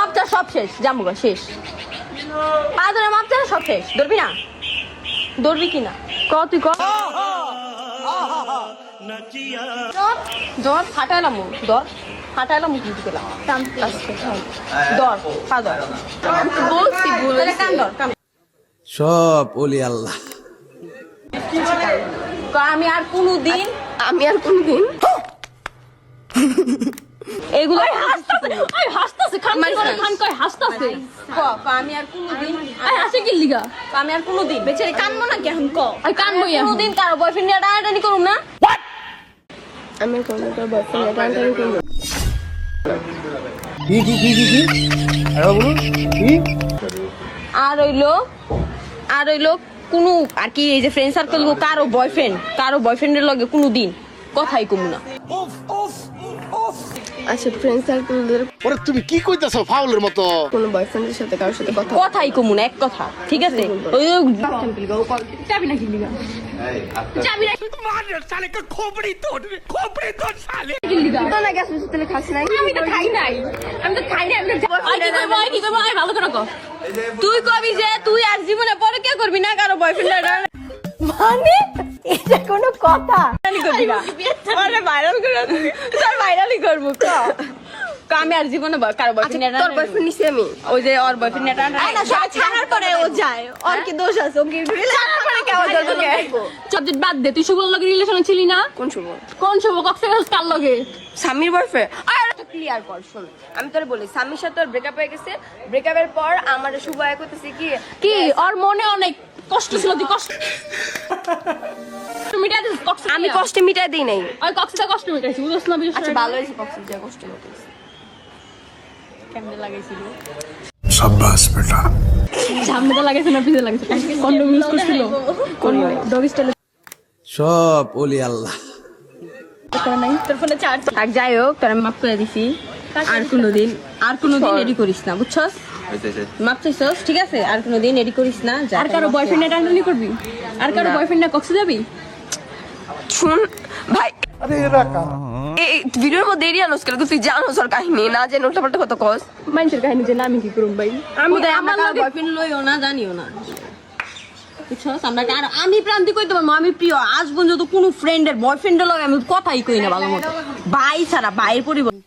মাপচা সব শেষ, জামুগা শেষ। পা ধরে মাপচা সব শেষ, ধরবি না? ধরবি কিনা ক, তুই ক। ধর ফাটাইলাম, ধর ফাটাইলাম, কিন্তু পেলাম ধর পা ধর, বলছি কান ধর, কান। সব ওলি আল্লাহ। আমি আর কোনদিন এগুলো হাসতাছে, খান কয় হাসতাছে। আমি আর কোনদিন হাসে কি লিগা? আমি আর কোনদিন বেচারি কানবো না, কেন ক? কানবো কোনদিন কারো বয়ফ্রেন্ড নিয়ে টানাটানি করুম না। আমি কোনো বয়ফ্রেন্ড নিয়ে টানাটানি করুম না। আর হইলো কোনো আর কি এই যে ফ্রেন্ড সার্কেল কারো বয়ফ্রেন্ডের লগে কোনোদিন কথাই কমু না। আচ্ছা ফ্রেন্ড সার্কেলদের ওরে তুমি কি কইতাছো ফাউলের মতো? কোনো বয়ফ্রেন্ডের সাথে কারোর সাথে কথাই কমু না, এক কথা, ঠিক আছে? ওই চাবি না কিনলি গা, চাবি না মার শালে কা খোপড়ি তোড় শালে কিনলি গা। তো না গ্যাস মিস্ত্রি খাস নাই? আমি তো খাই নাই, আমি কি করব? আই ভালো করে কর। তুই কবি যে তুই আর জীবনে পরে কি করবি না কারো বয়ফ্রেন্ড মানে এটা কোনো কথা? আরে ভাইরাল করে দিবি, তোর ভাইরালই করব ক। আমি আর জীবনে কারো বয়ফ্রেন্ড তোর বয়ফ্রেন্ড নিছি আমি। ওই যে ওর বয়ফ্রেন্ড ছাড়ার পরে ও যায়, ওর কি দোষ আছে? ও কি ছাড়ার পরে কেমন যাবে? সাবজেক্ট বাদ দে, তুই শুভর লগে রিলেশনে ছিলি না? কোন শুভ? কোন শুভ? কক্সবাজার কার লগে? স্বামীর বয়ফ্রেন্ড। আর এটা ক্লিয়ার কর, শোন আমি তোরে বলি, স্বামীর সাথে ওর ব্রেকআপ হয়ে গেছে। ব্রেকআপের পর আমার শুভ আয় করতেছে কি কি ওর মনে অনেক কষ্ট ছিল, তুই কষ্ট মিটাই দিস। আমি কষ্ট মিটাই দিই নাই। ওই কক্সটা কষ্ট মিটাইছি, বুঝছ না? আচ্ছা ভালো হয়েছে কষ্ট যা কষ্ট মিটাইছি। কেমনে লাগাইছিল? সাব্বাস বেটা। সামনে তো লাগাইছে না পিছে লাগাইছে? কন্ডম ইউজ করছিল, কোন ডগ স্টাইল সব ওলি আল্লাহ। করে নাই। তোর ফোনে চার্জ থাক, যাই হোক তোর আমি মাফ করে দিছি। আর কোনোদিন এডি করিস না, বুঝছস? মাপ চাইছস, ঠিক আছে? আর কোনোদিন এডি করিস না। আর কারো বয়ফ্রেন্ড টানাটানি করবি? আর কারো বয়ফ্রেন্ড কক্সে যাবি? শুন ভাই, এই ভিডিওর মধ্যে এরিয়া লস করে তুই জানোস ওর কাহিনী না, জেনে উল্টাপাল্টা কত কস। মানুষের কাহিনী যে আমি কি করুম ভাই? আমার বয়ফ্রেন্ড লইও না, জানিও না, বুঝছস? আমি প্রান্তিক কইতে পারবো, আমি প্রিয় আজ পর্যন্ত কোনো ফ্রেন্ডের বয়ফ্রেন্ডের লগে আমি কথাই কই না ভালো মতো, ভাই ছাড়া ভাইয়ের পরিবর্তন।